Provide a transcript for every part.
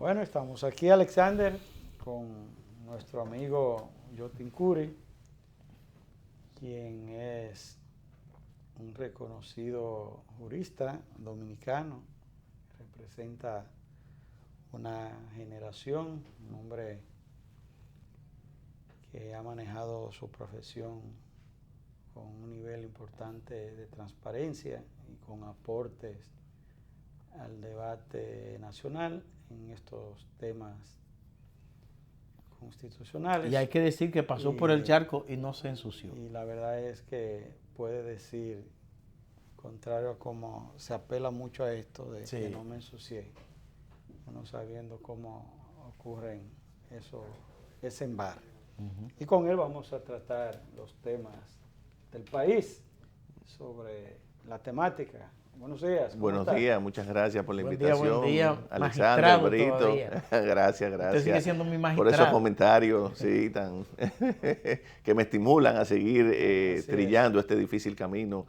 Bueno, estamos aquí, Alexander, con nuestro amigo Yotin Curi, quien es un reconocido jurista dominicano, representa una generación, un hombre que ha manejado su profesión con un nivel importante de transparencia y con aportes al debate nacional en estos temas constitucionales. Y hay que decir que pasó por el charco y no se ensució. Y la verdad es que puede decir, contrario a como se apela mucho a esto de que no me ensucié, no sabiendo cómo ocurren ese embarre. Y con él vamos a tratar los temas del país sobre la temática. Buenos días. Buenos días, muchas gracias por la invitación. Buen día, Alexander, Alberito. Gracias. Usted sigue siendo mi magistrado. Por esos comentarios, sí, tan que me estimulan a seguir trillando este difícil camino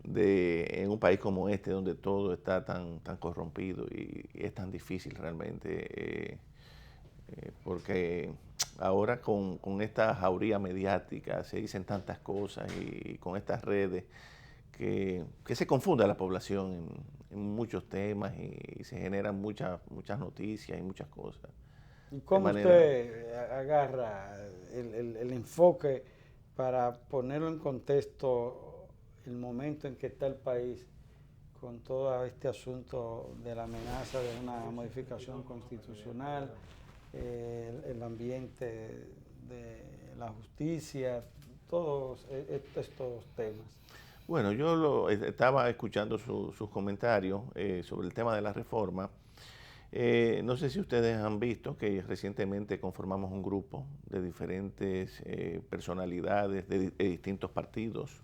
en un país como este, donde todo está tan corrompido y es tan difícil realmente, porque ahora con esta jauría mediática se dicen tantas cosas y con estas redes que se confunde a la población en muchos temas y se generan muchas noticias y muchas cosas. ¿Y cómo usted agarra el enfoque para ponerlo en contexto el momento en que está el país con todo este asunto de la amenaza de una modificación constitucional, el ambiente de la justicia, todos estos temas? Bueno, yo estaba escuchando sus comentarios sobre el tema de la reforma. No sé si ustedes han visto que recientemente conformamos un grupo de diferentes personalidades de distintos partidos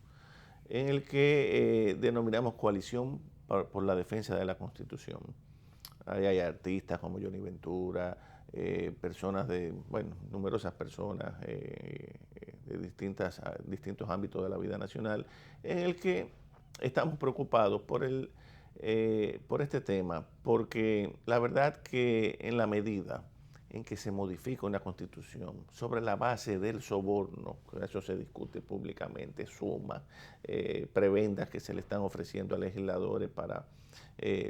en el que denominamos Coalición por la Defensa de la Constitución. Ahí hay artistas como Johnny Ventura, personas numerosas personas de distintos ámbitos de la vida nacional, en el que estamos preocupados por este tema, porque la verdad que en la medida en que se modifica una constitución sobre la base del soborno, eso se discute públicamente, sumas, prebendas que se le están ofreciendo a legisladores para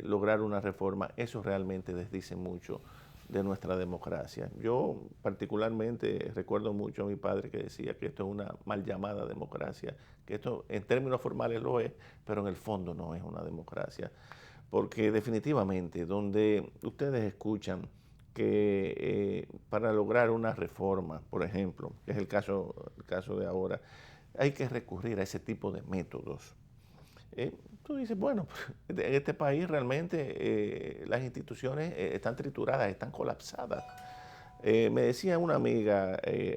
lograr una reforma, eso realmente desdice mucho de nuestra democracia. Yo particularmente recuerdo mucho a mi padre que decía que esto es una mal llamada democracia, que esto en términos formales lo es, pero en el fondo no es una democracia, porque definitivamente donde ustedes escuchan que para lograr una reforma, por ejemplo, que es el caso de ahora, hay que recurrir a ese tipo de métodos. Tú dices, bueno, en este país realmente las instituciones están trituradas, están colapsadas. Me decía una amiga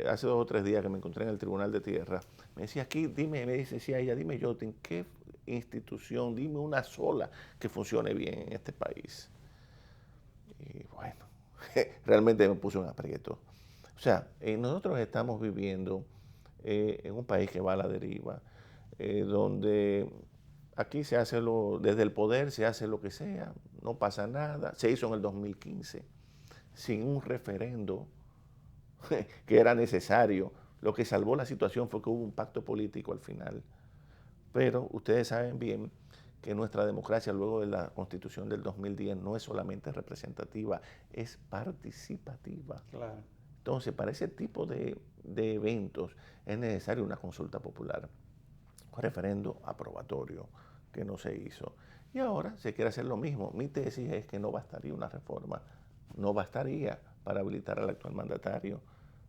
hace 2 o 3 días que me encontré en el Tribunal de Tierra, me decía aquí, me decía ella, dime Yotin, ¿qué institución, dime una sola que funcione bien en este país? Y bueno, realmente me puso un aprieto. O sea, nosotros estamos viviendo en un país que va a la deriva, donde aquí se hace desde el poder se hace lo que sea, no pasa nada. Se hizo en el 2015, sin un referendo que era necesario. Lo que salvó la situación fue que hubo un pacto político al final. Pero ustedes saben bien que nuestra democracia luego de la Constitución del 2010 no es solamente representativa, es participativa. Claro. Entonces, para ese tipo de eventos es necesaria una consulta popular, un referendo aprobatorio que no se hizo. Y ahora se quiere hacer lo mismo. Mi tesis es que no bastaría una reforma, no bastaría para habilitar al actual mandatario.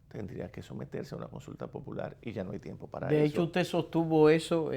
Tendría que someterse a una consulta popular y ya no hay tiempo para eso. De hecho, usted sostuvo eso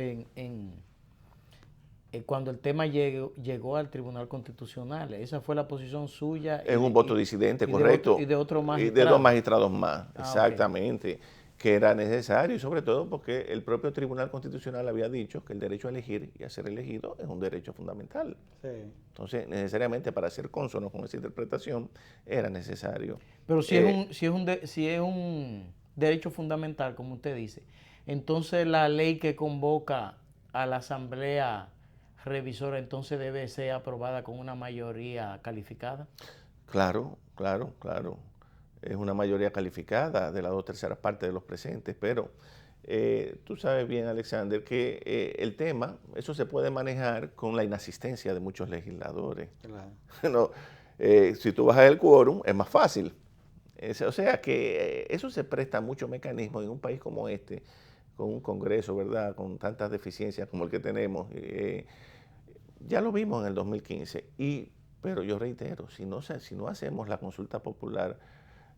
cuando el tema llegó al Tribunal Constitucional. Esa fue la posición suya. Es un voto disidente, correcto. Y de otro magistrado. Y de 2 magistrados más, exactamente. Okay. Que era necesario, y sobre todo porque el propio Tribunal Constitucional había dicho que el derecho a elegir y a ser elegido es un derecho fundamental. Sí. Entonces, necesariamente para ser cónsono con esa interpretación, era necesario. Pero si es un derecho fundamental, como usted dice, entonces la ley que convoca a la Asamblea Revisora entonces debe ser aprobada con una mayoría calificada. Claro, claro, claro. Es una mayoría calificada de las 2/3 partes de los presentes, pero tú sabes bien, Alexander, que el tema, eso se puede manejar con la inasistencia de muchos legisladores. Claro. No, si tú bajas el quórum, es más fácil. O sea que eso se presta a muchos mecanismos en un país como este, con un Congreso, ¿verdad?, con tantas deficiencias como el que tenemos. Ya lo vimos en el 2015, pero yo reitero, si no hacemos la consulta popular,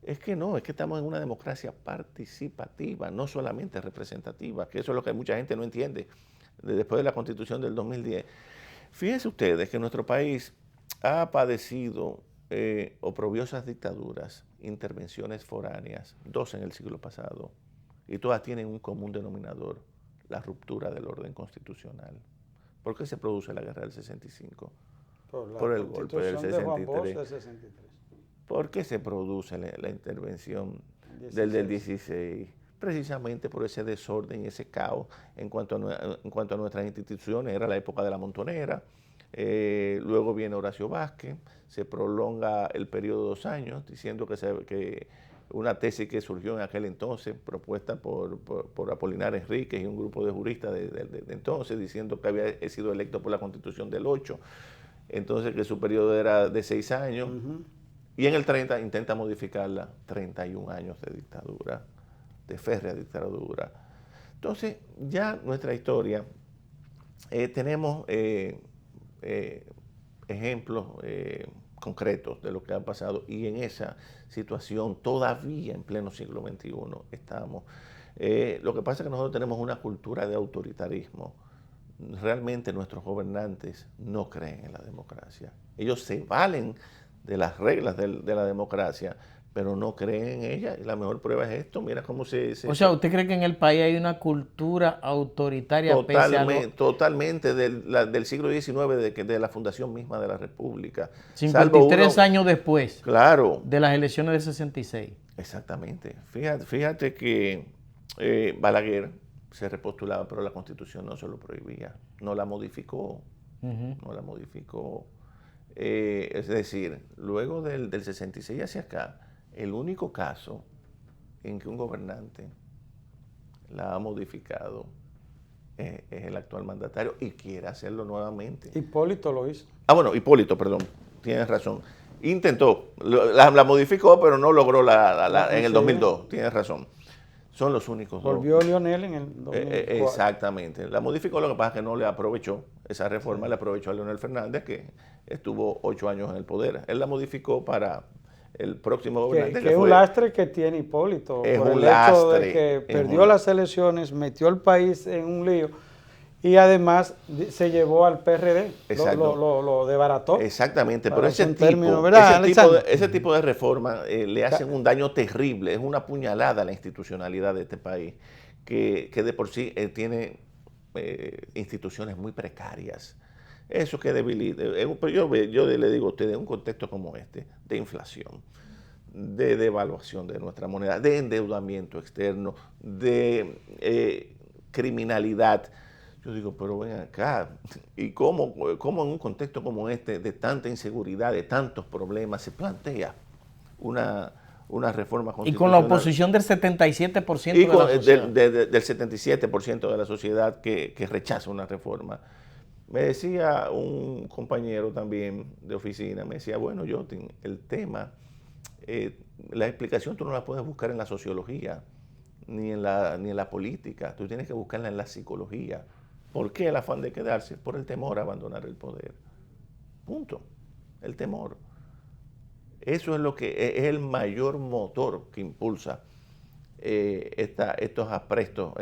es que estamos en una democracia participativa, no solamente representativa, que eso es lo que mucha gente no entiende después de la Constitución del 2010. Fíjense ustedes que nuestro país ha padecido oprobiosas dictaduras, intervenciones foráneas, 2 en el siglo pasado, y todas tienen un común denominador: la ruptura del orden constitucional. ¿Por qué se produce la guerra del 65? Por el golpe del 63. De Juan Bosch del 63. ¿Por qué se produce la intervención del 16? Precisamente por ese desorden y ese caos en cuanto a nuestras instituciones. Era la época de la Montonera, luego viene Horacio Vázquez, se prolonga el periodo de 2 años, diciendo que una tesis que surgió en aquel entonces, propuesta por Apolinar Enríquez y un grupo de juristas de entonces, diciendo que había sido electo por la Constitución del 8, entonces que su periodo era de 6 años. Y en el 30 intenta modificarla, 31 años de dictadura, de férrea dictadura. Entonces, ya nuestra historia, tenemos ejemplos concretos de lo que ha pasado, y en esa situación todavía en pleno siglo XXI estamos. Lo que pasa es que nosotros tenemos una cultura de autoritarismo. Realmente nuestros gobernantes no creen en la democracia. Ellos se valen de las reglas de la democracia, pero no creen en ella. Y la mejor prueba es esto. Mira cómo O sea, ¿usted cree que en el país hay una cultura autoritaria? Totalmente del siglo XIX, de la fundación misma de la República. 53 años después, claro, de las elecciones del 66. Exactamente. Fíjate que Balaguer se repostulaba, pero la Constitución no se lo prohibía. No la modificó. No la modificó. Es decir, luego del 66 hacia acá, el único caso en que un gobernante la ha modificado es el actual mandatario, y quiere hacerlo nuevamente. Hipólito lo hizo. Bueno, Hipólito, perdón, tienes razón. Intentó, la modificó, pero no logró en el 2002, tienes razón. Son los únicos dos. Volvió Lionel en el 2004. Exactamente. La modificó, lo que pasa es que no le aprovechó esa reforma, le aprovechó a Leonel Fernández, que estuvo 8 años en el poder. Él la modificó para el próximo gobernante. Que es un lastre que tiene Hipólito. Es por un el lastre. hecho de que perdió las elecciones, metió al país en un lío y además se llevó al PRD. Lo desbarató. Exactamente, pero ese tipo de reforma le hacen un daño terrible, es una puñalada a la institucionalidad de este país, que de por sí tiene instituciones muy precarias. Eso que debilita. Yo le digo a ustedes, en un contexto como este, de inflación, de devaluación de nuestra moneda, de endeudamiento externo, de criminalidad, yo digo, pero ven acá, ¿y cómo en un contexto como este, de tanta inseguridad, de tantos problemas, se plantea una reforma constitucional? Y con la oposición del 77% de la sociedad. Del 77% de la sociedad que rechaza una reforma. Me decía un compañero también de oficina, me decía, bueno, Jotin, el tema, la explicación tú no la puedes buscar en la sociología, ni en la política, tú tienes que buscarla en la psicología. ¿Por qué el afán de quedarse? Por el temor a abandonar el poder. Punto. El temor. Eso es lo que es el mayor motor que impulsa estos aprestos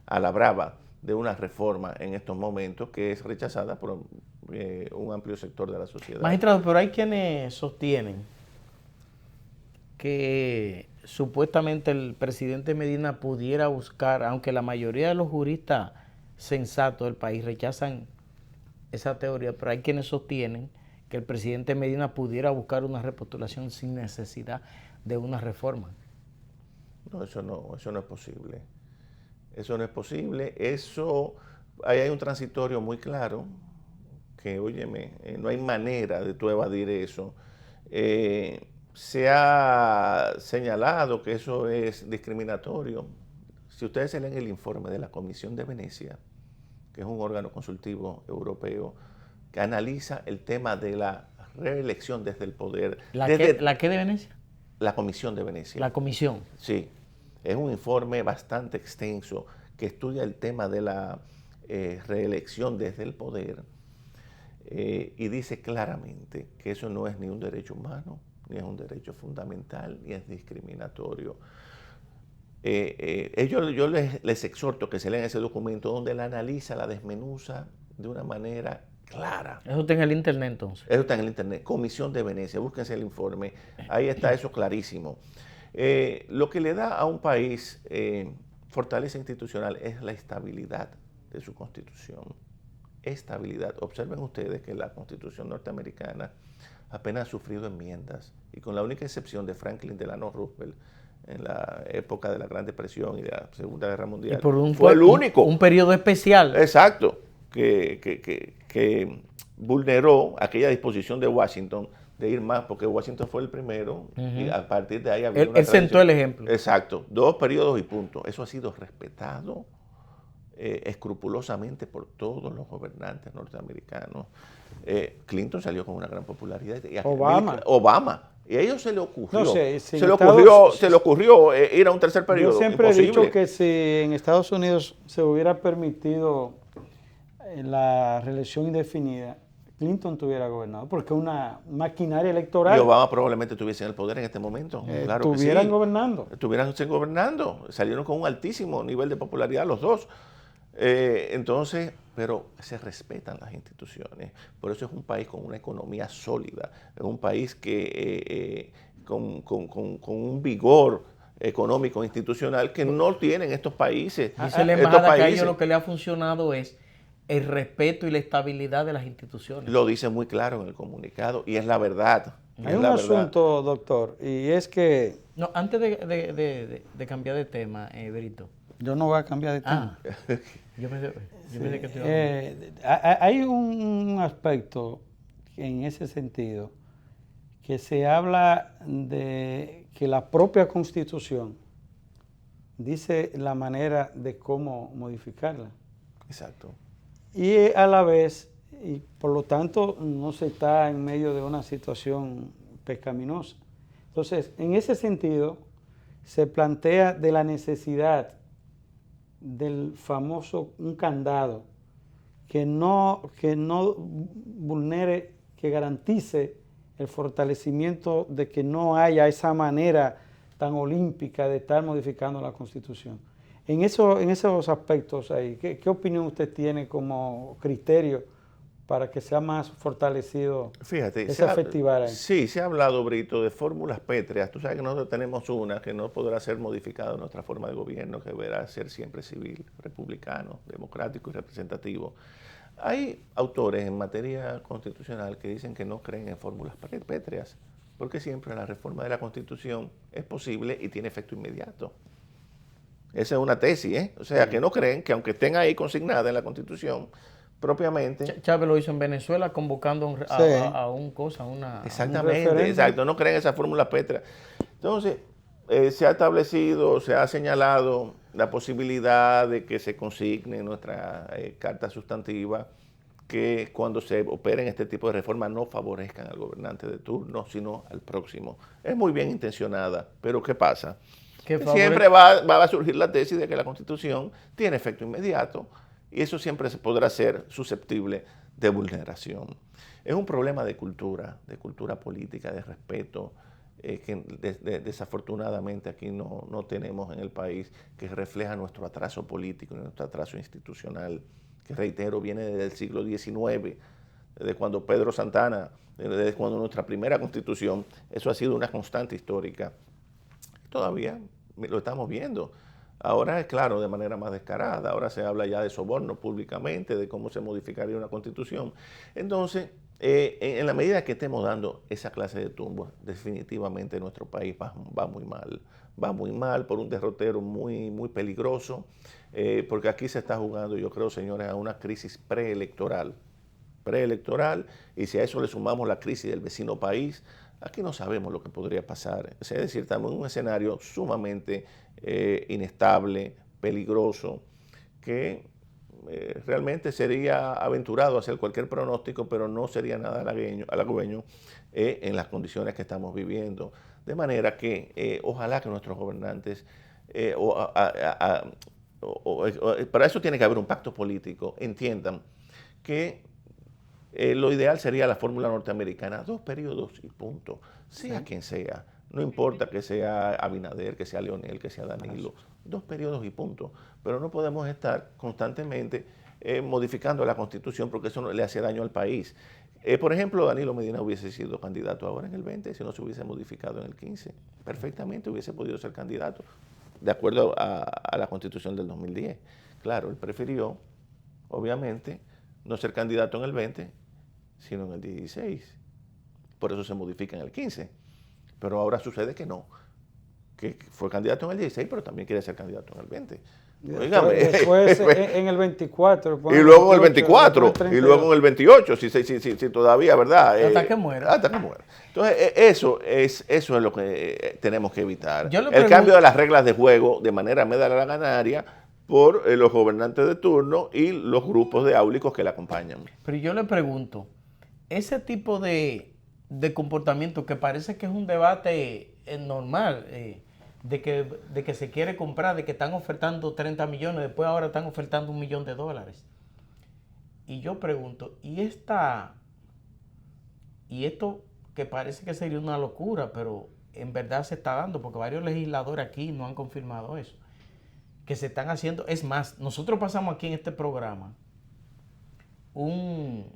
a la brava de una reforma en estos momentos, que es rechazada por un amplio sector de la sociedad. Magistrado, pero hay quienes sostienen que supuestamente el presidente Medina pudiera buscar, aunque la mayoría de los juristas sensatos del país rechazan esa teoría, pero hay quienes sostienen que el presidente Medina pudiera buscar una repostulación sin necesidad de una reforma. No, eso no es posible. Eso no es posible. Ahí hay un transitorio muy claro, que, óyeme, no hay manera de tú evadir eso. Se ha señalado que eso es discriminatorio. Si ustedes se leen el informe de la Comisión de Venecia, que es un órgano consultivo europeo, que analiza el tema de la reelección desde el poder. ¿La qué de Venecia? La Comisión de Venecia. La comisión. Sí, es un informe bastante extenso que estudia el tema de la reelección desde el poder y dice claramente que eso no es ni un derecho humano, ni es un derecho fundamental, ni es discriminatorio. Yo les exhorto que se lean ese documento donde la analiza, la desmenuza de una manera clara. Eso está en el internet entonces. Eso está en el internet. Comisión de Venecia, búsquense el informe. Ahí está eso clarísimo. Lo que le da a un país fortaleza institucional es la estabilidad de su constitución. Estabilidad. Observen ustedes que la constitución norteamericana apenas ha sufrido enmiendas y con la única excepción de Franklin Delano Roosevelt en la época de la Gran Depresión y de la Segunda Guerra Mundial. Fue el único. Un periodo especial. Exacto. Que vulneró aquella disposición de Washington de ir más, porque Washington fue el primero y a partir de ahí había él sentó el ejemplo. Exacto. 2 periodos y punto. Eso ha sido respetado escrupulosamente por todos los gobernantes norteamericanos. Clinton salió con una gran popularidad. Y Obama. Y a ellos se le ocurrió, no sé, se le ocurrió ir a un tercer periodo. Yo siempre he dicho que si en Estados Unidos se hubiera permitido la reelección indefinida, Clinton tuviera gobernado, porque una maquinaria electoral. Y Obama probablemente estuviese en el poder en este momento. Claro que sí. Estuvieran gobernando. Salieron con un altísimo nivel de popularidad los dos. Entonces, pero se respetan las instituciones. Por eso es un país con una economía sólida, es un país que con un vigor económico institucional que no tienen estos países. Dice la embajada que a ellos lo que le ha funcionado es el respeto y la estabilidad de las instituciones. Lo dice muy claro en el comunicado y es la verdad. Hay un asunto, doctor, y es que... No, antes de cambiar de tema, Berito. Yo no voy a cambiar de tema. Yo pensé que te hay un aspecto en ese sentido que se habla de que la propia Constitución dice la manera de cómo modificarla. Exacto. Y a la vez, y por lo tanto, no se está en medio de una situación pecaminosa. Entonces, en ese sentido, se plantea de la necesidad del famoso un candado que no vulnere, que garantice el fortalecimiento de que no haya esa manera tan olímpica de estar modificando la Constitución. En esos aspectos ahí, ¿qué opinión usted tiene como criterio para que sea más fortalecido ese efectivar ahí? Sí, se ha hablado, Brito, de fórmulas pétreas. Tú sabes que nosotros tenemos una que no podrá ser modificada en nuestra forma de gobierno, que deberá ser siempre civil, republicano, democrático y representativo. Hay autores en materia constitucional que dicen que no creen en fórmulas pétreas, porque siempre la reforma de la Constitución es posible y tiene efecto inmediato. Esa es una tesis, ¿eh? O sea, que no creen que aunque estén ahí consignadas en la Constitución, propiamente. Chávez lo hizo en Venezuela convocando a una... Exactamente, exacto, no creen esa fórmula pétrea. Entonces, se ha establecido, se ha señalado la posibilidad de que se consigne en nuestra carta sustantiva que cuando se operen este tipo de reformas no favorezcan al gobernante de turno, sino al próximo. Es muy bien intencionada, pero ¿qué pasa? Siempre va a surgir la tesis de que la Constitución tiene efecto inmediato y eso siempre podrá ser susceptible de vulneración. Es un problema de cultura política, de respeto, que desafortunadamente aquí no tenemos en el país, que refleja nuestro atraso político y nuestro atraso institucional, que reitero, viene desde el siglo XIX, desde cuando Pedro Santana, desde cuando nuestra primera Constitución, eso ha sido una constante histórica. Todavía lo estamos viendo. Ahora es claro, de manera más descarada. Ahora se habla ya de soborno públicamente, de cómo se modificaría una constitución. Entonces, en la medida que estemos dando esa clase de tumbos, definitivamente nuestro país va muy mal. Va muy mal por un derrotero muy, muy peligroso, porque aquí se está jugando, yo creo, señores, a una crisis preelectoral, y si a eso le sumamos la crisis del vecino país, aquí no sabemos lo que podría pasar. Es decir, estamos en un escenario sumamente inestable, peligroso, que realmente sería aventurado hacer cualquier pronóstico, pero no sería nada halagüeño en las condiciones que estamos viviendo. De manera que ojalá que nuestros gobernantes, para eso tiene que haber un pacto político, entiendan que lo ideal sería la fórmula norteamericana, 2 periodos y punto, sea quien sea. No importa que sea Abinader, que sea Leonel, que sea Danilo, 2 periodos y punto. Pero no podemos estar constantemente modificando la Constitución porque eso no le hace daño al país. Por ejemplo, Danilo Medina hubiese sido candidato ahora en el 20 si no se hubiese modificado en el 15. Perfectamente hubiese podido ser candidato, de acuerdo a la Constitución del 2010. Claro, él prefirió, obviamente, no ser candidato en el 20, sino en el 16. Por eso se modifica en el 15. Pero ahora sucede que no, que fue candidato en el 16, pero también quiere ser candidato en el 20. Después en el 24. Y luego en el 24, y luego en el 28, si todavía, ¿verdad? Hasta que muera. Hasta que muera. Entonces, eso es lo que tenemos que evitar. El cambio de las reglas de juego de manera medalaganaria por los gobernantes de turno y los grupos de áulicos que le acompañan. Pero yo le pregunto, ese tipo de comportamiento que parece que es un debate normal, de que se quiere comprar, de que están ofertando 30 millones, después ahora están ofertando $1 millón. Y yo pregunto, ¿y esto que parece que sería una locura, pero en verdad se está dando, porque varios legisladores aquí no han confirmado eso, que se están haciendo? Es más, nosotros pasamos aquí en este programa un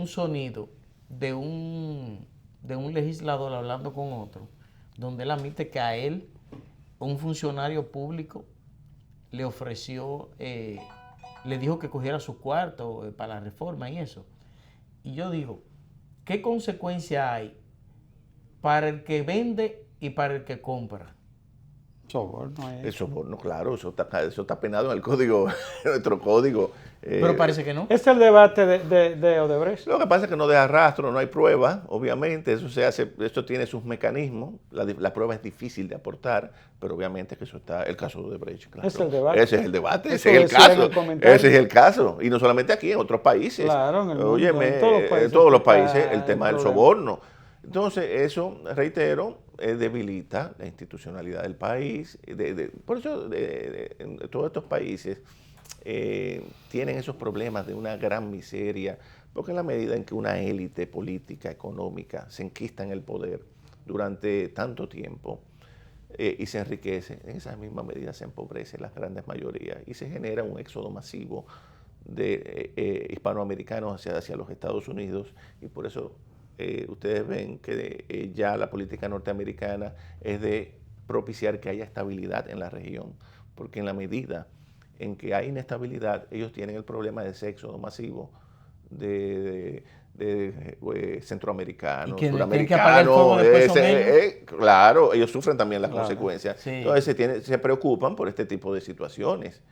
sonido de un legislador hablando con otro, donde él admite que a él, un funcionario público, le ofreció, le dijo que cogiera su cuarto para la reforma y eso. Y yo digo, ¿qué consecuencia hay para el que vende y para el que compra? Soborno. El soborno, claro, eso está penado en el código, en nuestro código. Pero parece que no. Es el debate de Odebrecht. Lo que pasa es que no deja rastro, no hay prueba, obviamente, eso tiene sus mecanismos, la prueba es difícil de aportar, pero obviamente que eso está, el caso de Odebrecht, claro. Es el debate. Ese es el debate, ese es el caso, ese es el caso, y no solamente aquí, en otros países. Claro, en el mundo, en todos los países, el tema del soborno. Entonces, eso, reitero, debilita la institucionalidad del país. Por eso, todos estos países tienen esos problemas de una gran miseria, porque en la medida en que una élite política, económica, se enquista en el poder durante tanto tiempo y se enriquece, en esa misma medida se empobrece las grandes mayorías y se genera un éxodo masivo de hispanoamericanos hacia los Estados Unidos, y por eso ustedes ven que ya la política norteamericana es de propiciar que haya estabilidad en la región, porque en la medida en que hay inestabilidad, ellos tienen el problema de ese éxodo masivo de centroamericanos, suramericanos. Claro, ellos sufren también las consecuencias. Sí. Entonces se preocupan por este tipo de situaciones.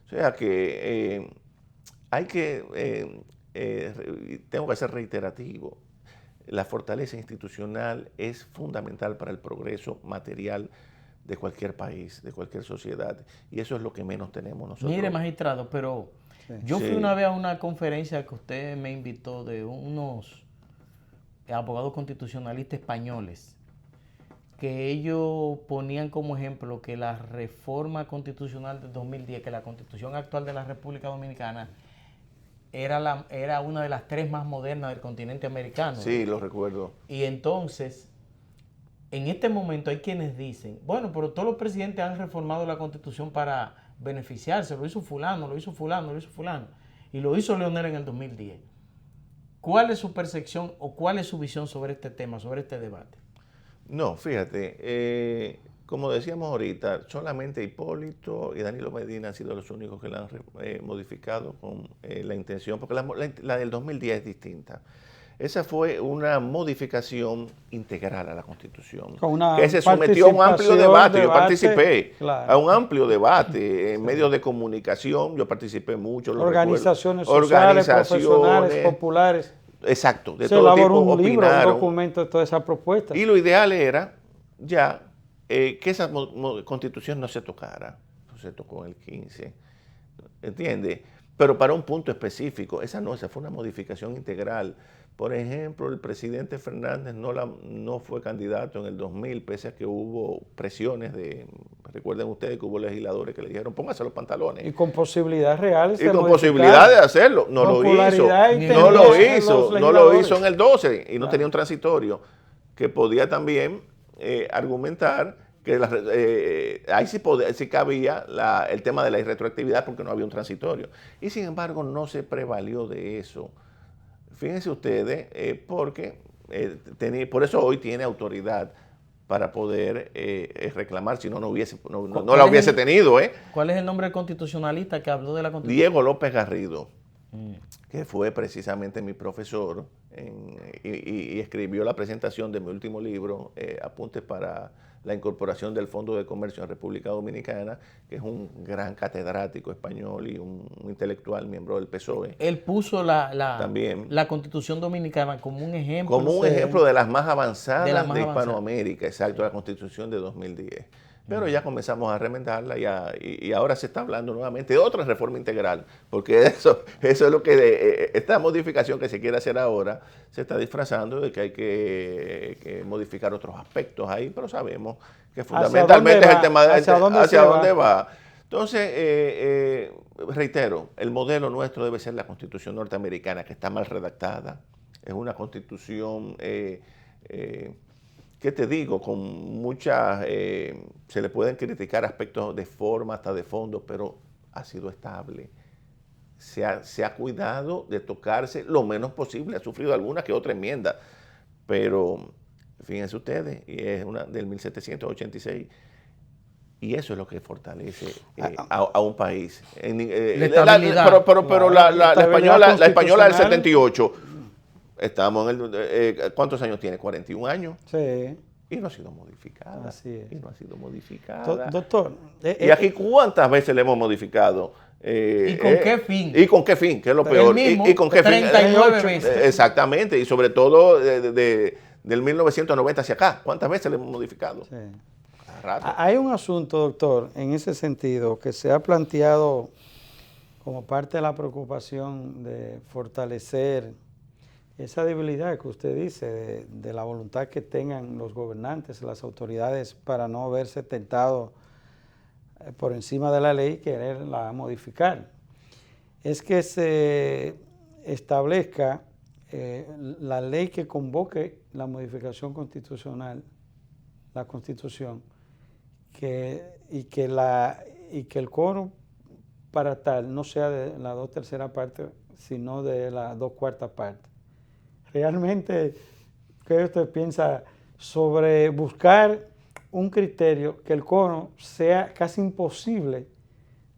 O sea que tengo que ser reiterativo. La fortaleza institucional es fundamental para el progreso material de cualquier país, de cualquier sociedad. Y eso es lo que menos tenemos nosotros. Mire, magistrado, pero yo fui una vez a una conferencia que usted me invitó de unos abogados constitucionalistas españoles, que ellos ponían como ejemplo que la reforma constitucional de 2010, que la constitución actual de la República Dominicana era una de las 3 más modernas del continente americano. Sí, lo recuerdo. Y entonces, en este momento hay quienes dicen, bueno, pero todos los presidentes han reformado la Constitución para beneficiarse, lo hizo fulano, lo hizo fulano, lo hizo fulano, y lo hizo Leonel en el 2010. ¿Cuál es su percepción o cuál es su visión sobre este tema, sobre este debate? No, fíjate, como decíamos ahorita, solamente Hipólito y Danilo Medina han sido los únicos que la han modificado con la intención, porque la del 2010 es distinta. Esa fue una modificación integral a la Constitución, que se sometió a un amplio debate. Yo participé a un amplio debate en medios de comunicación, yo participé mucho. Organizaciones sociales, profesionales, populares. exacto, de Se todo tipo elaboró un libro, un opinaron. documento de todas esas propuestas. Y lo ideal era ya que esa constitución no se tocara. No se tocó en el 15. ¿Entiendes? Pero para un punto específico. Esa fue una modificación integral. Por ejemplo, el presidente Fernández no fue candidato en el 2000, pese a que hubo presiones recuerden ustedes que hubo legisladores que le dijeron, póngase los pantalones. Y con posibilidades reales Y con posibilidad de hacerlo. No lo hizo. No lo hizo en el 12 y no tenía un transitorio que podía también argumentar que ahí sí cabía el tema de la irretroactividad porque no había un transitorio. Y sin embargo no se prevalió de eso. Fíjense ustedes, porque por eso hoy tiene autoridad para poder reclamar, si no la hubiese tenido. ¿Cuál es el nombre del constitucionalista que habló de la Constitución? Diego López Garrido, que fue precisamente mi profesor y escribió la presentación de mi último libro, Apuntes para la incorporación del Fondo de Comercio en República Dominicana, que es un gran catedrático español y un intelectual miembro del PSOE. Él puso la Constitución Dominicana como un ejemplo. Como un ejemplo de las más avanzadas de Hispanoamérica, exacto, la Constitución de 2010. Pero ya comenzamos a remendarla y ahora se está hablando nuevamente de otra reforma integral, porque eso es lo que esta modificación que se quiere hacer ahora se está disfrazando de que hay que modificar otros aspectos ahí, pero sabemos que fundamentalmente es el tema de hacia dónde va. Entonces, reitero, el modelo nuestro debe ser la Constitución norteamericana, que está mal redactada. Es una constitución ¿qué te digo? Con muchas, se le pueden criticar aspectos de forma, hasta de fondo, pero ha sido estable. Se ha cuidado de tocarse lo menos posible, ha sufrido alguna que otra enmienda, pero fíjense ustedes, y es una del 1786, y eso es lo que fortalece a un país. Pero la española del 78, estamos ¿cuántos años tiene? 41 años. Sí. Y no ha sido modificada. Así es. Y no ha sido modificada. Doctor. ¿Y aquí cuántas veces le hemos modificado? ¿Y con qué fin? ¿Y con qué fin? Que es lo peor. Mismo, ¿Y con qué 39 fin? veces. Exactamente. Y sobre todo del 1990 hacia acá. ¿Cuántas veces le hemos modificado? Sí. Rato. Hay un asunto, doctor, en ese sentido, que se ha planteado como parte de la preocupación de fortalecer esa debilidad que usted dice, de la voluntad que tengan los gobernantes, las autoridades, para no verse tentados por encima de la ley, quererla modificar. Es que se establezca la ley que convoque la modificación constitucional, la Constitución, y que el quórum para tal no sea de la 2/3 parte, sino de la 2/4 parte. Realmente, ¿qué usted piensa sobre buscar un criterio que el quórum sea casi imposible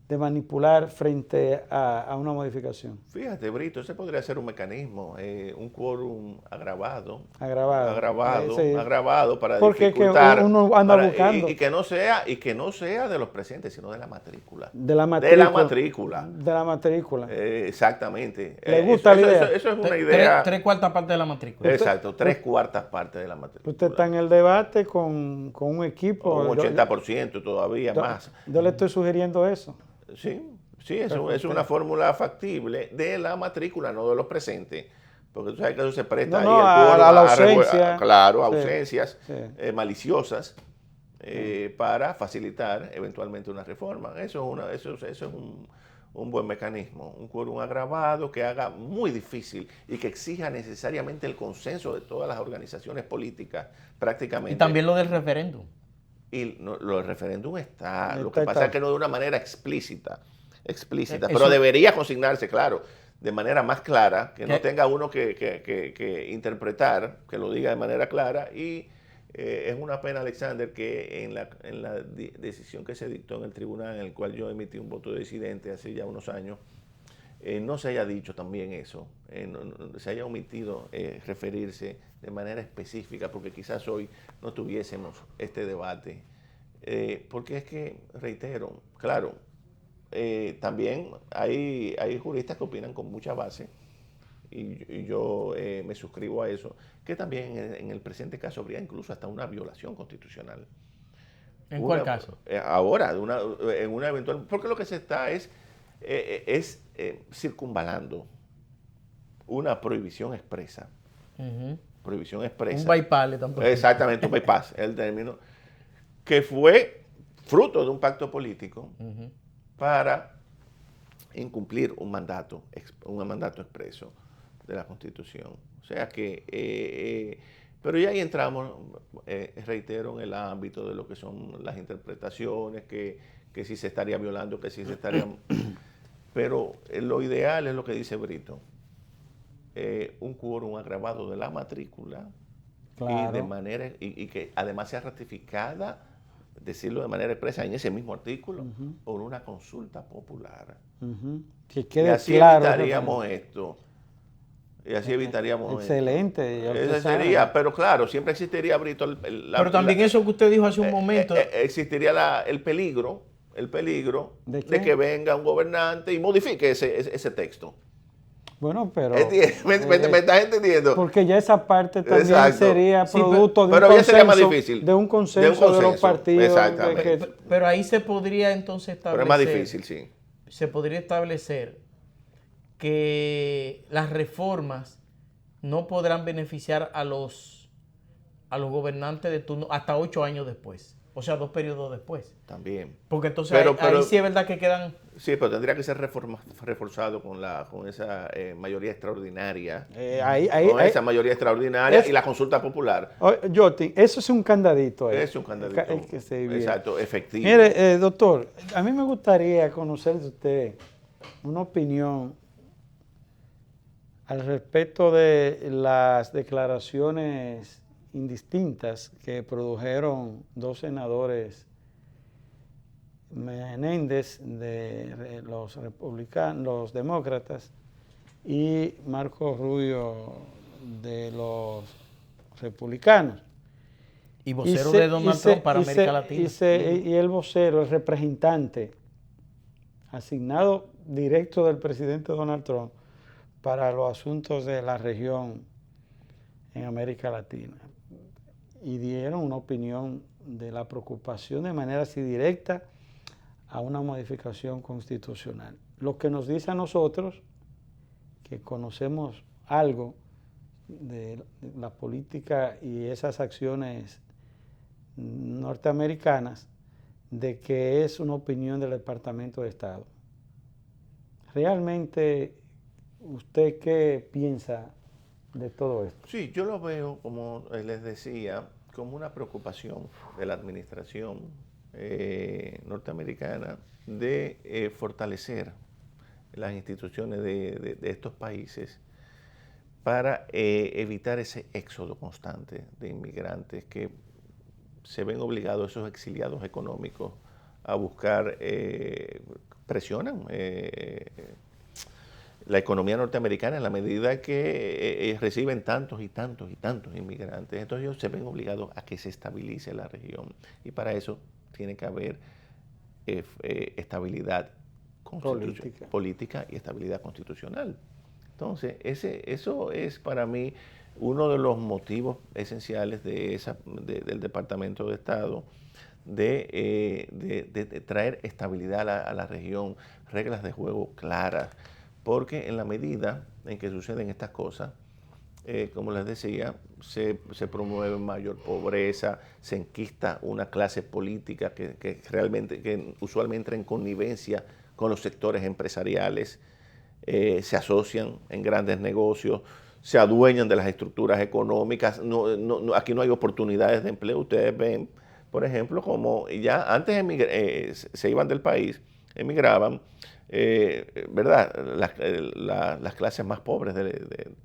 de manipular frente a una modificación? Fíjate, Brito, ese podría ser un mecanismo, un quórum agravado para porque dificultar. Que uno anda buscando. Y que no sea de los presentes, sino de la matrícula. De la matrícula. Exactamente. ¿Le gusta la idea? Eso es una idea. 3/4 partes de la matrícula. Exacto, 3/4 partes de la matrícula. Usted está en el debate con un equipo. Un 80% todavía más. Yo le estoy sugiriendo eso. Sí, es una fórmula factible de la matrícula, no de los presentes. Porque tú sabes que eso se presta a la ausencia. Claro, ausencias maliciosas Sí. Para facilitar eventualmente una reforma. Eso es un buen mecanismo. Un quórum agravado que haga muy difícil y que exija necesariamente el consenso de todas las organizaciones políticas prácticamente. Y también lo del referéndum. Y lo del referéndum está. Lo que pasa es que no de una manera explícita, pero Eso, debería consignarse, claro, de manera más clara, que no tenga uno que interpretar, que lo diga de manera clara. Y es una pena, Alexander, que en la decisión que se dictó en el tribunal, en el cual yo emití un voto de disidente hace ya unos años, no se haya dicho también eso, no se haya omitido referirse de manera específica, porque quizás hoy no tuviésemos este debate. Porque es que, reitero, claro, también hay juristas que opinan con mucha base y yo me suscribo a eso, que también en el presente caso habría incluso hasta una violación constitucional. ¿En cuál caso? Ahora, en una eventual, porque lo que se está circunvalando una prohibición expresa. Prohibición expresa. Un bypass tampoco. Exactamente, un bypass, es el término, que fue fruto de un pacto político para incumplir un mandato expreso de la Constitución. O sea que, pero ya ahí entramos, reitero, en el ámbito de lo que son las interpretaciones, que si se estaría violando, que si se estaría... Pero lo ideal es lo que dice Brito, un quórum agravado de la matrícula, claro, y de manera y que además sea ratificada, decirlo de manera expresa en ese mismo artículo, por una consulta popular. Que quede y así claro, evitaríamos esto. Y así evitaríamos excelente. Eso sería, pero claro, siempre existiría, Brito, pero también eso que usted dijo hace un momento. Existiría el peligro ¿De que venga un gobernante y modifique ese texto. Bueno, pero... ¿Me estás entendiendo? Porque ya esa parte también sería producto de un consenso de los partidos. Exactamente. Pero ahí se podría entonces establecer... Pero es más difícil, sí. Se podría establecer que las reformas no podrán beneficiar a los gobernantes de turno hasta 8 años después. O sea, 2 periodos después. También. Porque entonces ahí sí es verdad que quedan... Sí, pero tendría que ser reforzado con esa mayoría extraordinaria. Esa mayoría extraordinaria y la consulta popular. Jotin, eso es un candadito ahí. Es un candadito. Exacto, efectivo. Mire, doctor, a mí me gustaría conocer de usted una opinión al respecto de las declaraciones indistintas que produjeron 2 senadores Menéndez de los republicanos, los demócratas, y Marco Rubio de los republicanos. Y vocero de Donald Trump para América Latina. Y el vocero, el representante asignado directo del presidente Donald Trump para los asuntos de la región en América Latina. Y dieron una opinión de la preocupación de manera así directa a una modificación constitucional. Lo que nos dice a nosotros, que conocemos algo de la política y esas acciones norteamericanas, de que es una opinión del Departamento de Estado. ¿Realmente usted qué piensa de todo esto? Sí, yo lo veo, como les decía, como una preocupación de la administración norteamericana de fortalecer las instituciones de estos países para evitar ese éxodo constante de inmigrantes que se ven obligados, esos exiliados económicos, a buscar, presionan la economía norteamericana en la medida que reciben tantos y tantos y tantos inmigrantes. Entonces ellos se ven obligados a que se estabilice la región y para eso tiene que haber estabilidad política y estabilidad constitucional. Entonces eso es para mí uno de los motivos esenciales del Departamento de Estado de traer estabilidad a la región, reglas de juego claras, porque en la medida en que suceden estas cosas, como les decía, se promueve mayor pobreza, se enquista una clase política que usualmente entra en connivencia con los sectores empresariales, se asocian en grandes negocios, se adueñan de las estructuras económicas, aquí no hay oportunidades de empleo. Ustedes ven, por ejemplo, como ya antes se iban del país, emigraban, ¿verdad? Las clases más pobres,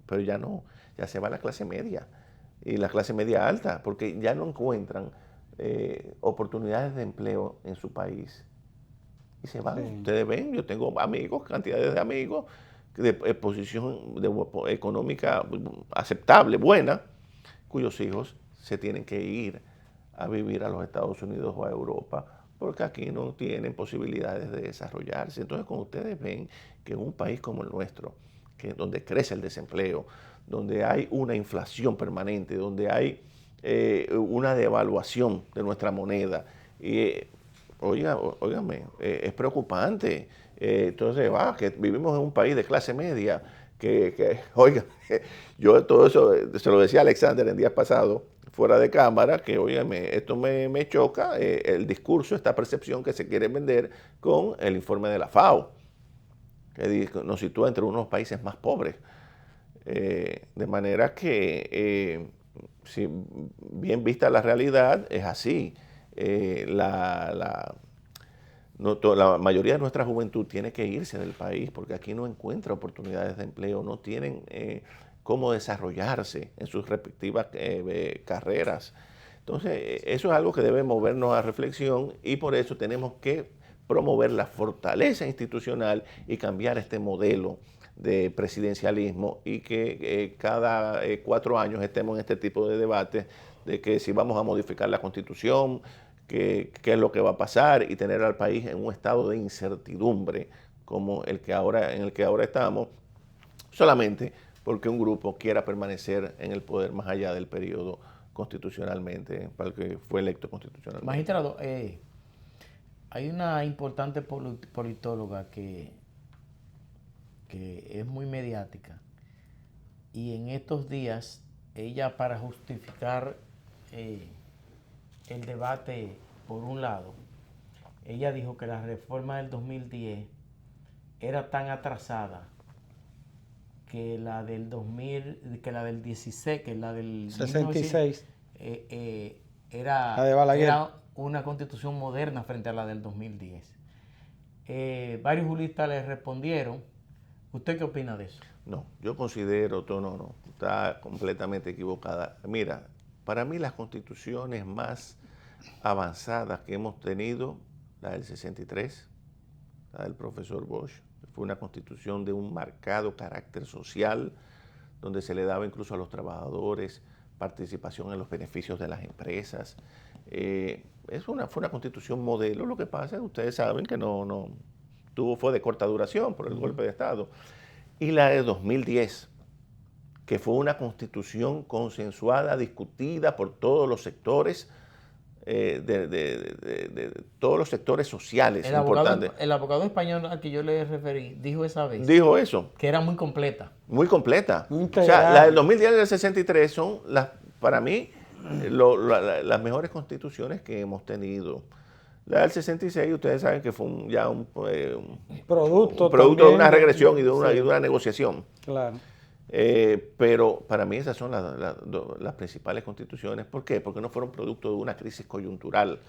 pero ya no, ya se va la clase media y la clase media alta, porque ya no encuentran oportunidades de empleo en su país y se van. Sí. Ustedes ven, yo tengo amigos, cantidades de amigos de posición económica aceptable, buena, cuyos hijos se tienen que ir a vivir a los Estados Unidos o a Europa porque aquí no tienen posibilidades de desarrollarse. Entonces, cuando ustedes ven que en un país como el nuestro, donde crece el desempleo, donde hay una inflación permanente, donde hay una devaluación de nuestra moneda. Óigame, es preocupante. Entonces, que vivimos en un país de clase media, oiga, yo todo eso, se lo decía a Alexander el día pasado, fuera de cámara, que óigame, esto me choca, el discurso, esta percepción que se quiere vender con el informe de la FAO, que nos sitúa entre unos países más pobres. De manera que, si bien vista la realidad, es así. La mayoría de nuestra juventud tiene que irse del país porque aquí no encuentra oportunidades de empleo, no tienen cómo desarrollarse en sus respectivas carreras. Entonces, eso es algo que debe movernos a reflexión y por eso tenemos que promover la fortaleza institucional y cambiar este modelo de presidencialismo y que cada 4 años estemos en este tipo de debates de que si vamos a modificar la Constitución, qué es lo que va a pasar y tener al país en un estado de incertidumbre como en el que ahora estamos, solamente porque un grupo quiera permanecer en el poder más allá del periodo constitucionalmente, para el que fue electo constitucionalmente. Magistrado, hay una importante politóloga que es muy mediática y en estos días ella, para justificar el debate, por un lado, ella dijo que la reforma del 2010 era tan atrasada que la del 16, que la del 66 era una constitución moderna frente a la del 2010. Varios juristas le respondieron. ¿Usted qué opina de eso? No, yo considero, está completamente equivocada. Mira, para mí las constituciones más avanzadas que hemos tenido, la del 63, la del profesor Bosch, fue una constitución de un marcado carácter social, donde se le daba incluso a los trabajadores participación en los beneficios de las empresas. Fue una constitución modelo. Lo que pasa es que ustedes saben que fue de corta duración por el golpe de Estado. Y la de 2010, que fue una constitución consensuada, discutida por todos los sectores, de todos los sectores sociales importantes. El abogado español al que yo le referí dijo esa vez. Dijo eso. Que era muy completa. Muy completa. O sea, la del 2010 y del 63 son, para mí, las mejores constituciones que hemos tenido. La del 66, ustedes saben que fue un producto de una regresión y de una negociación. Claro. Pero para mí esas son las principales constituciones. ¿Por qué? Porque no fueron producto de una crisis coyuntural,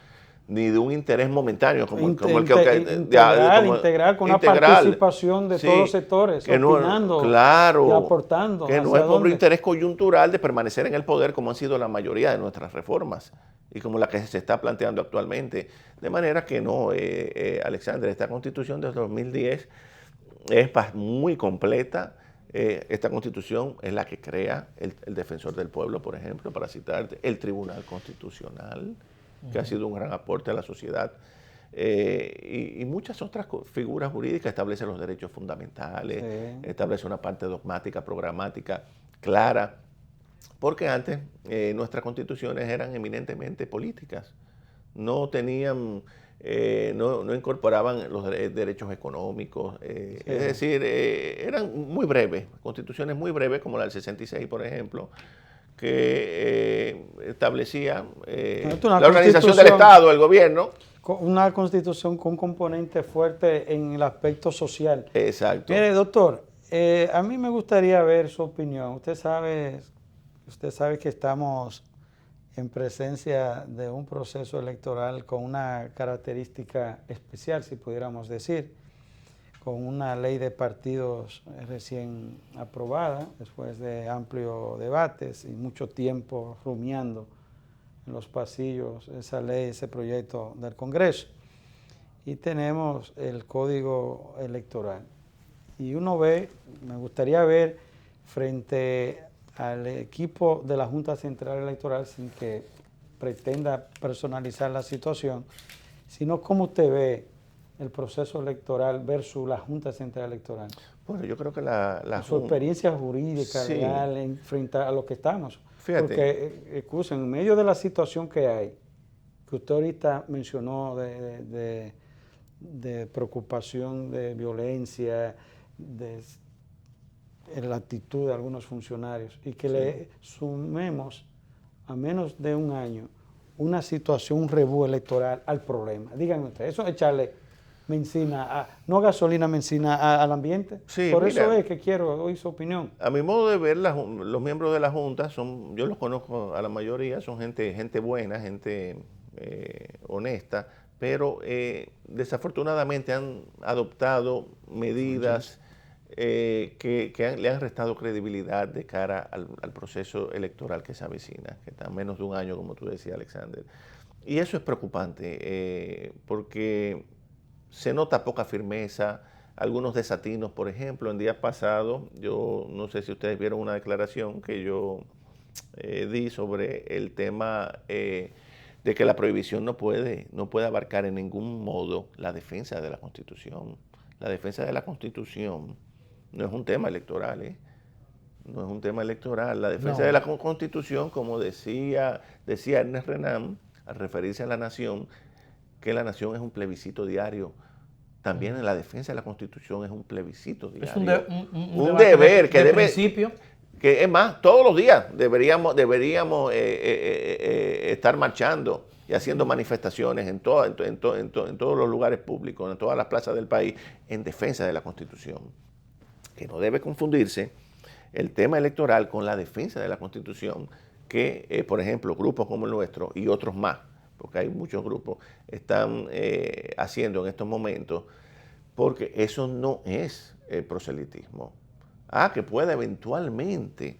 ni de un interés momentáneo como el que... Integral, con una participación de todos los sectores, opinando, claro, y aportando. Que no es por un interés coyuntural de permanecer en el poder, como han sido la mayoría de nuestras reformas y como la que se está planteando actualmente. De manera que no, Alexander, esta constitución de 2010 es muy completa. Esta constitución es la que crea el defensor del pueblo, por ejemplo, para citarte, el Tribunal Constitucional, que ha sido un gran aporte a la sociedad, y muchas otras figuras jurídicas. Establece los derechos fundamentales, establece una parte dogmática, programática, clara, porque antes nuestras constituciones eran eminentemente políticas, no tenían... no incorporaban los derechos económicos, es decir, eran muy breves, constituciones muy breves, como la del 66, por ejemplo, que establecía la organización del Estado, el gobierno. Una constitución con un componente fuerte en el aspecto social. Exacto. Mire, doctor, a mí me gustaría ver su opinión. Usted sabe que estamos en presencia de un proceso electoral con una característica especial, si pudiéramos decir, con una ley de partidos recién aprobada, después de amplios debates y mucho tiempo rumiando en los pasillos esa ley, ese proyecto del Congreso. Y tenemos el Código Electoral. Y uno ve, me gustaría ver frente al equipo de la Junta Central Electoral, sin que pretenda personalizar la situación, sino cómo usted ve el proceso electoral versus la Junta Central Electoral? Bueno, yo creo que su experiencia jurídica, sí, legal, en frente a lo que estamos. Fíjate. Porque, excusen, en medio de la situación que hay, que usted ahorita mencionó de preocupación, de violencia, de la actitud de algunos funcionarios, y que le sumemos a menos de un año una situación, un rebú electoral al problema. Díganme ustedes, eso es echarle benzina, no gasolina, benzina al ambiente. Sí, por mira, eso es que quiero oír su opinión. A mi modo de ver, los miembros de la Junta, yo los conozco a la mayoría, son gente buena, gente honesta, pero desafortunadamente han adoptado medidas que le han restado credibilidad de cara al proceso electoral que se avecina, que está a menos de un año, como tú decías, Alexander. Y eso es preocupante, porque se nota poca firmeza, algunos desatinos. Por ejemplo, en días pasados, yo no sé si ustedes vieron una declaración que yo di sobre el tema de que la prohibición no puede abarcar en ningún modo la defensa de la Constitución. La defensa de la Constitución no es un tema electoral, no es un tema electoral. La defensa de la Constitución, como decía Ernest Renan, al referirse a la nación, que la nación es un plebiscito diario. También en la defensa de la Constitución es un plebiscito diario. Es un deber que debe... principio. Que es más, todos los días deberíamos estar marchando y haciendo manifestaciones en todos los lugares públicos, en todas las plazas del país, en defensa de la Constitución. Que no debe confundirse el tema electoral con la defensa de la Constitución, que, por ejemplo, grupos como el nuestro y otros más, porque hay muchos grupos, están haciendo en estos momentos, porque eso no es proselitismo. Que pueda eventualmente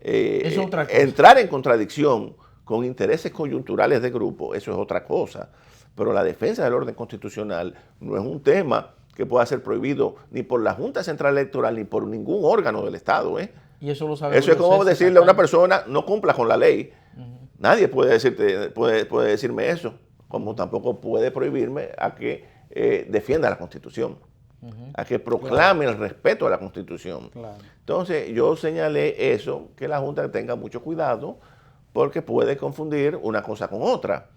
entrar en contradicción con intereses coyunturales de grupo, eso es otra cosa. Pero la defensa del orden constitucional no es un tema que pueda ser prohibido ni por la Junta Central Electoral ni por ningún órgano del Estado. Y eso lo sabe. Eso es como decirle a una persona, no cumpla con la ley. Nadie puede decirme eso, como tampoco puede prohibirme a que defienda la Constitución, a que proclame el respeto a la Constitución. Entonces, yo señalé eso, que la Junta tenga mucho cuidado, porque puede confundir una cosa con otra.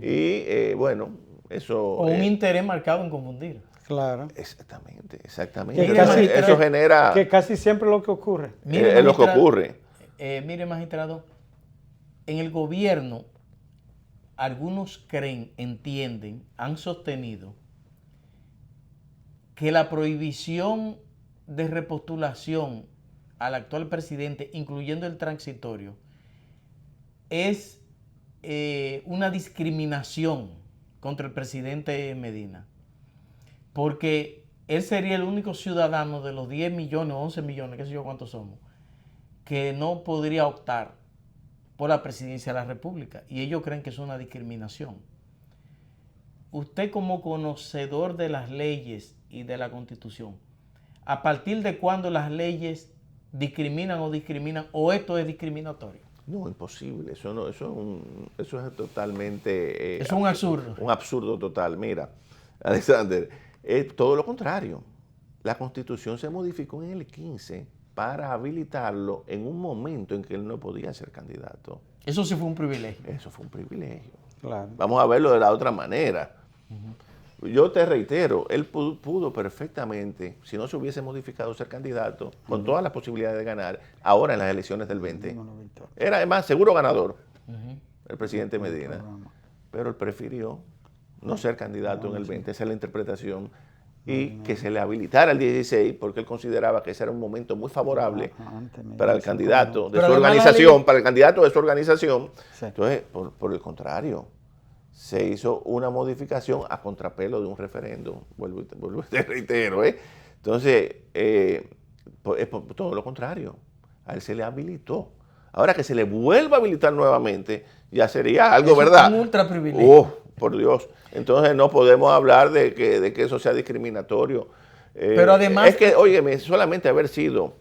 Y bueno, eso... O un interés marcado en confundir. Claro. Exactamente. Eso genera... Que casi siempre es lo que ocurre. Es lo que ocurre. Mire, magistrado, en el gobierno, algunos entienden, han sostenido que la prohibición de repostulación al actual presidente, incluyendo el transitorio, es una discriminación contra el presidente Medina, porque él sería el único ciudadano de los 10 millones, 11 millones, qué sé yo cuántos somos, que no podría optar por la presidencia de la República, y ellos creen que es una discriminación. Usted, como conocedor de las leyes y de la Constitución, ¿a partir de cuándo las leyes discriminan o esto es discriminatorio? No, imposible. Eso es totalmente... es un absurdo. Un absurdo total. Mira, Alexander, es todo lo contrario. La Constitución se modificó en el 15 para habilitarlo en un momento en que él no podía ser candidato. Eso sí fue un privilegio. Eso fue un privilegio. Claro. Vamos a verlo de la otra manera. Yo te reitero, él pudo perfectamente, si no se hubiese modificado, ser candidato con todas las posibilidades de ganar ahora en las elecciones del 20. Era además seguro ganador el presidente Medina, pero él prefirió no ser candidato en el 20, esa es la interpretación, y que se le habilitara el 16 porque él consideraba que ese era un momento muy favorable para el candidato de su organización, para el candidato de su organización. Entonces, por el contrario, se hizo una modificación a contrapelo de un referéndum, vuelvo y te reitero. Entonces, es por todo lo contrario, a él se le habilitó. Ahora que se le vuelva a habilitar nuevamente, ya sería algo, ¿verdad? Es un ultra privilegio. Por Dios. Entonces no podemos hablar de que eso sea discriminatorio. Pero además... Es que, óyeme, solamente haber sido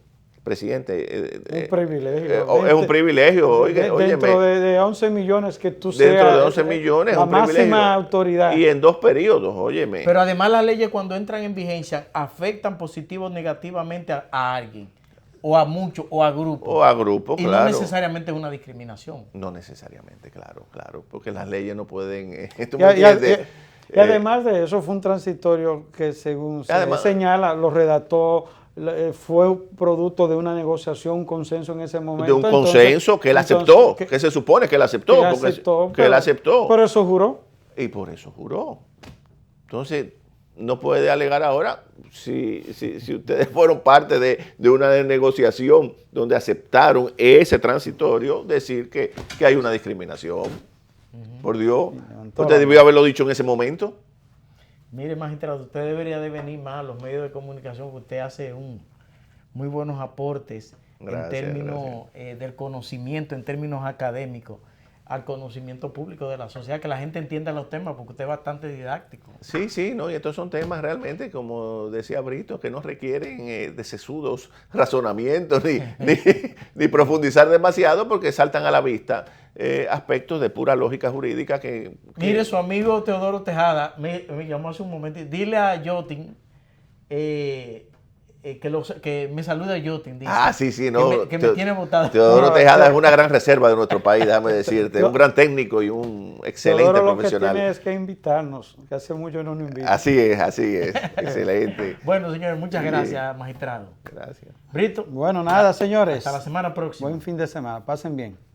presidente. Un privilegio. Es un privilegio, oiga, dentro de 11 millones que tú dentro seas de 11 millones, la un privilegio. máxima autoridad. Y en 2 periodos, óyeme. Pero además las leyes cuando entran en vigencia afectan positivo o negativamente a alguien, o a muchos, o a grupos. O a grupos, y claro. no necesariamente es una discriminación. No necesariamente, claro, porque las leyes no pueden... ¿tú Y, me entiendes? y además de eso, fue un transitorio que, según se señala, lo redactó, fue producto de una negociación, un consenso en ese momento. De un consenso que él aceptó, que se supone que él aceptó. Que él aceptó. Por eso juró. Y por eso juró. Entonces, no puede alegar ahora, si ustedes fueron parte de una negociación donde aceptaron ese transitorio, decir que hay una discriminación. Por Dios, usted debió haberlo dicho en ese momento. Mire, magistrado, usted debería de venir más a los medios de comunicación, que usted hace muy buenos aportes en términos del conocimiento, en términos académicos, al conocimiento público de la sociedad, que la gente entienda los temas, porque usted es bastante didáctico. Sí, no, y estos son temas realmente, como decía Brito, que no requieren de sesudos razonamientos ni profundizar demasiado, porque saltan a la vista aspectos de pura lógica jurídica que... Mire, su amigo Teodoro Tejada me llamó hace un momento. Dile a Yotin que me saluda Yotin. Dice, sí, no. Que me tiene votado. Teodoro Tejada es una gran reserva de nuestro país, déjame decirte. Un gran técnico y un excelente Teodoro profesional. Lo que tiene es que invitarnos, que hace mucho no nos invitan. Así es. Excelente. Bueno, señores, muchas gracias, magistrado. Gracias. Brito. Bueno, nada, señores. Hasta la semana próxima. Buen fin de semana. Pasen bien.